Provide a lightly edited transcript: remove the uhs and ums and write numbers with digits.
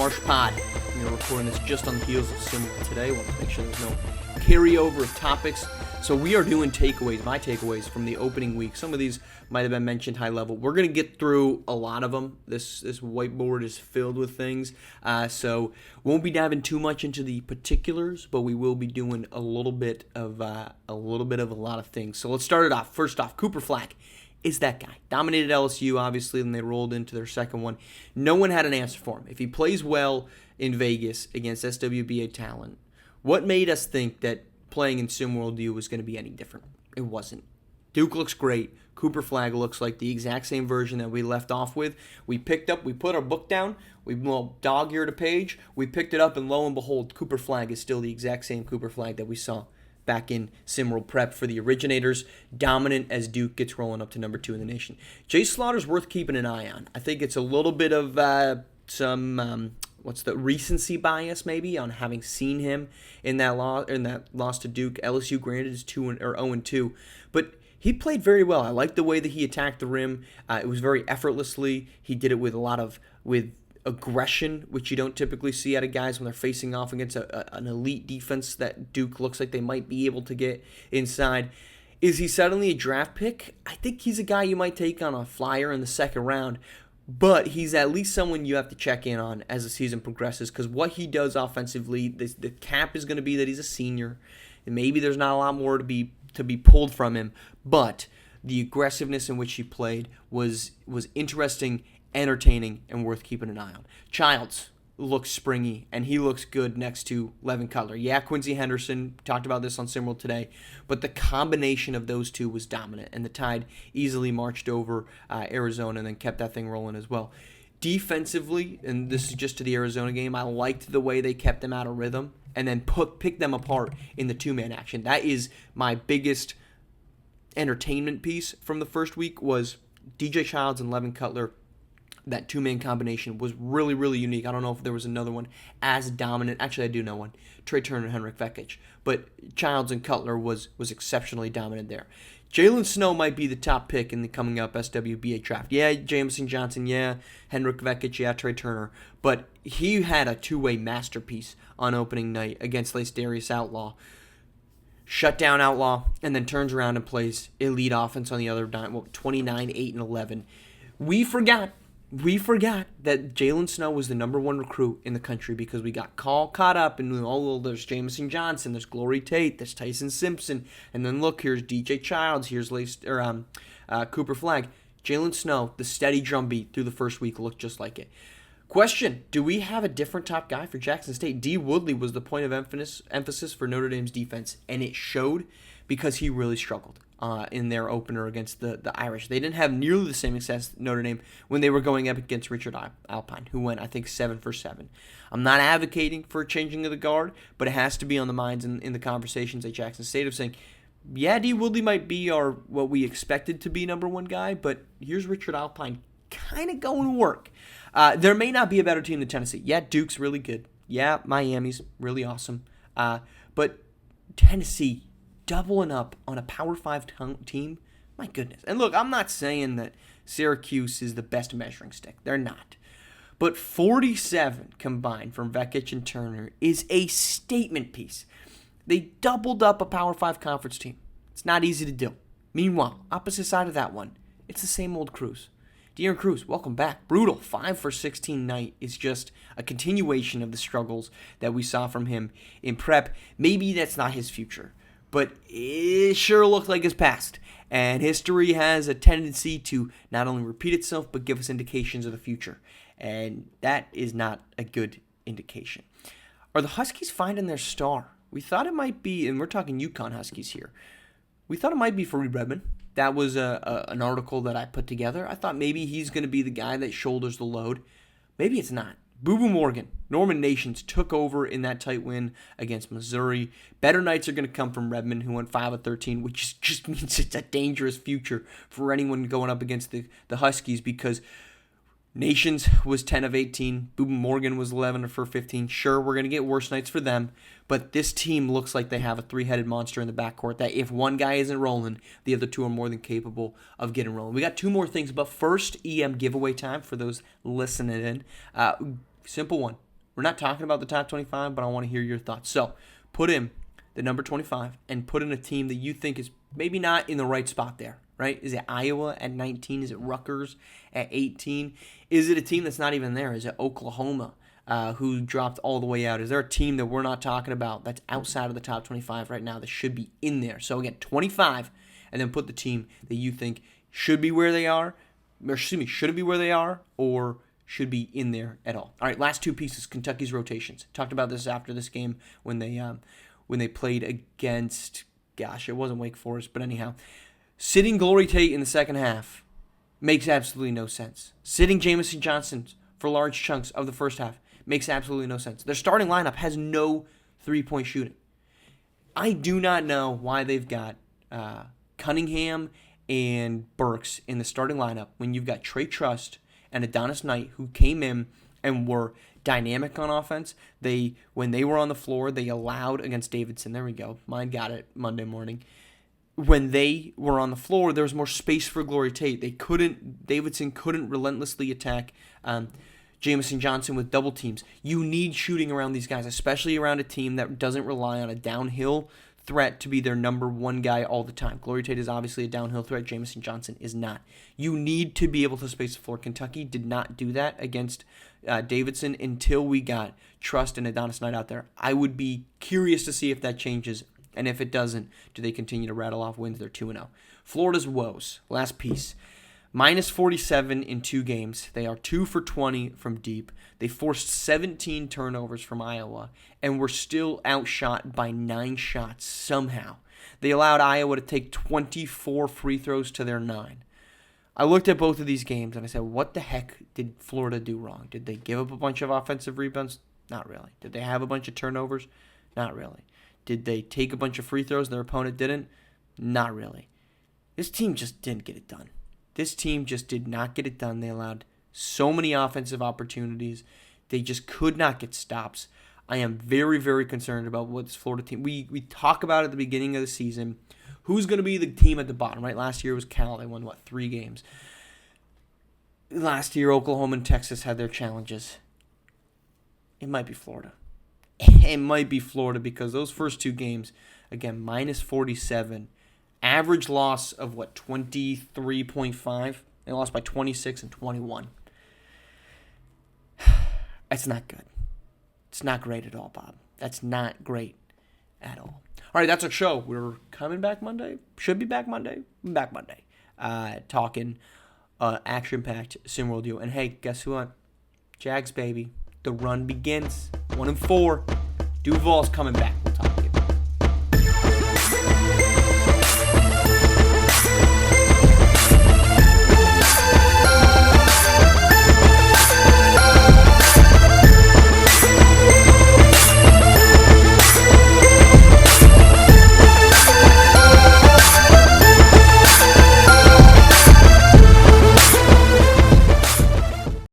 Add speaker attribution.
Speaker 1: Marsh Pod. We're recording this just on the heels of SimWorld today. I want to make sure there's no carryover of topics. So we are doing takeaways, my takeaways from the opening week. Some of these might have been mentioned high level. We're going to get through a lot of them. This whiteboard is filled with things. So won't be diving too much into the particulars, but we will be doing a little bit of a lot of things. So let's start it off. First off, Cooper Flag is that guy. Dominated LSU, obviously, and they rolled into their second one. No one had an answer for him. If he plays well in Vegas against SWBA talent, what made us think that playing in SimWorld U was going to be any different? It wasn't. Duke looks great. Cooper Flag looks like the exact same version that we left off with. We put our book down, we dog-eared a page, we picked it up, and lo and behold, Cooper Flag is still the exact same Cooper Flag that we saw back in SimWorld Prep for the originators, dominant as Duke gets rolling up to number 2 in the nation. Jay Slaughter's worth keeping an eye on. I think it's a little bit of some recency bias maybe on having seen him in that loss to Duke. LSU granted is 0-2, but he played very well. I liked the way that he attacked the rim. It was very effortlessly. He did it with aggression, which you don't typically see out of guys when they're facing off against an elite defense that Duke looks like they might be able to get inside. Is he suddenly a draft pick? I think he's a guy you might take on a flyer in the second round, but he's at least someone you have to check in on as the season progresses, because what he does offensively, the cap is going to be that he's a senior, and maybe there's not a lot more to be pulled from him, but the aggressiveness in which he played was interesting, entertaining, and worth keeping an eye on. Childs looks springy, and he looks good next to Levin Cutler. Yeah, Quincy Henderson, talked about this on SimWorld today, but the combination of those two was dominant, and the Tide easily marched over Arizona and then kept that thing rolling as well. Defensively, and this is just to the Arizona game, I liked the way they kept them out of rhythm and then picked them apart in the two-man action. That is my biggest entertainment piece from the first week, was DJ Childs and Levin Cutler. That two-man combination was really, really unique. I don't know if there was another one as dominant. Actually, I do know one. Trey Turner and Henrik Vekic. But Childs and Cutler was exceptionally dominant there. Jalen Snow might be the top pick in the coming up SWBA draft. Yeah, Jameson Johnson. Yeah, Henrik Vekic. Yeah, Trey Turner. But he had a two-way masterpiece on opening night against Darius Outlaw. Shut down Outlaw, and then turns around and plays elite offense on the other dime. 29, 8, and 11. We forgot that Jalen Snow was the number 1 recruit in the country because we got caught up in, there's Jameson Johnson, there's Glory Tate, there's Tyson Simpson, and then look, here's DJ Childs, here's Cooper Flag. Jalen Snow, the steady drumbeat through the first week, looked just like it. Question, do we have a different top guy for Jackson State? D. Woodley was the point of emphasis for Notre Dame's defense, and it showed because he really struggled in their opener against the Irish. They didn't have nearly the same success Notre Dame when they were going up against Richard Alpine, who went, I think, 7 for 7. I'm not advocating for a changing of the guard, but it has to be on the minds in the conversations at Jackson State of saying, yeah, D. Woodley might be what we expected to be number 1 guy, but here's Richard Alpine kind of going to work. There may not be a better team than Tennessee. Yeah, Duke's really good. Yeah, Miami's really awesome. But Tennessee doubling up on a Power 5 team, my goodness. And look, I'm not saying that Syracuse is the best measuring stick. They're not. But 47 combined from Vekic and Turner is a statement piece. They doubled up a Power 5 conference team. It's not easy to do. Meanwhile, opposite side of that one, it's the same old Cruz. De'Aaron Cruz, welcome back. Brutal 5 for 16 night is just a continuation of the struggles that we saw from him in prep. Maybe that's not his future, but it sure looked like his past. And history has a tendency to not only repeat itself, but give us indications of the future. And that is not a good indication. Are the Huskies finding their star? We thought it might be, and we're talking UConn Huskies here, we thought it might be Fareed Redmond. That was an article that I put together. I thought maybe he's going to be the guy that shoulders the load. Maybe it's not. Boo Boo Morgan, Norman Nations took over in that tight win against Missouri. Better nights are going to come from Redmond, who went 5 of 13, which just means it's a dangerous future for anyone going up against the Huskies, because Nations was 10 of 18. Boo Boo Morgan was 11 for 15. Sure, we're going to get worse nights for them, but this team looks like they have a three-headed monster in the backcourt that if one guy isn't rolling, the other two are more than capable of getting rolling. We got 2 more things, but first, EM giveaway time for those listening in. Simple one. We're not talking about the top 25, but I want to hear your thoughts. So put in the number 25 and put in a team that you think is maybe not in the right spot there, right? Is it Iowa at 19? Is it Rutgers at 18? Is it a team that's not even there? Is it Oklahoma, who dropped all the way out? Is there a team that we're not talking about that's outside of the top 25 right now that should be in there? So again, 25, and then put the team that you think should be where they are, or excuse me, shouldn't be where they are, or should be in there at all. All right, last two pieces, Kentucky's rotations. Talked about this after this game when they played against, gosh, it wasn't Wake Forest, but anyhow. Sitting Glory Tate in the second half makes absolutely no sense. Sitting Jamison Johnson for large chunks of the first half makes absolutely no sense. Their starting lineup has no three-point shooting. I do not know why they've got Cunningham and Burks in the starting lineup when you've got Trey Trust and Adonis Knight who came in and were dynamic on offense. When they were on the floor, they allowed against Davidson. There we go. Mine got it Monday morning. When they were on the floor, there was more space for Glory Tate. Davidson couldn't relentlessly attack Jamison Johnson with double teams. You need shooting around these guys, especially around a team that doesn't rely on a downhill threat to be their number one guy all the time. Glory Tate is obviously a downhill threat. Jamison Johnson is not. You need to be able to space the floor. Kentucky did not do that against Davidson until we got Trust and Adonis Knight out there. I would be curious to see if that changes, and if it doesn't, do they continue to rattle off wins? They're 2-0. Florida's woes. Last piece. Minus 47 in 2 games. They are 2 for 20 from deep. They forced 17 turnovers from Iowa and were still outshot by 9 shots somehow. They allowed Iowa to take 24 free throws to their 9. I looked at both of these games and I said, what the heck did Florida do wrong? Did they give up a bunch of offensive rebounds? Not really. Did they have a bunch of turnovers? Not really. Did they take a bunch of free throws their opponent didn't? Not really. This team just didn't get it done. This team just did not get it done. They allowed so many offensive opportunities. They just could not get stops. I am very, very concerned about what this Florida team... We talk about at the beginning of the season, who's going to be the team at the bottom, right? Last year was Cal. They won, 3 games. Last year, Oklahoma and Texas had their challenges. It might be Florida. It might be Florida because those first 2 games, again, minus 47, average loss of 23.5. They lost by 26 and 21. That's not good. It's not great at all, Bob. That's not great at all. All right, that's our show. We're coming back Monday. Should be back Monday. Back Monday. Talking action-packed SimWorld U. And hey, guess what? Jags, baby. The run begins. 1-4. Duval's coming back.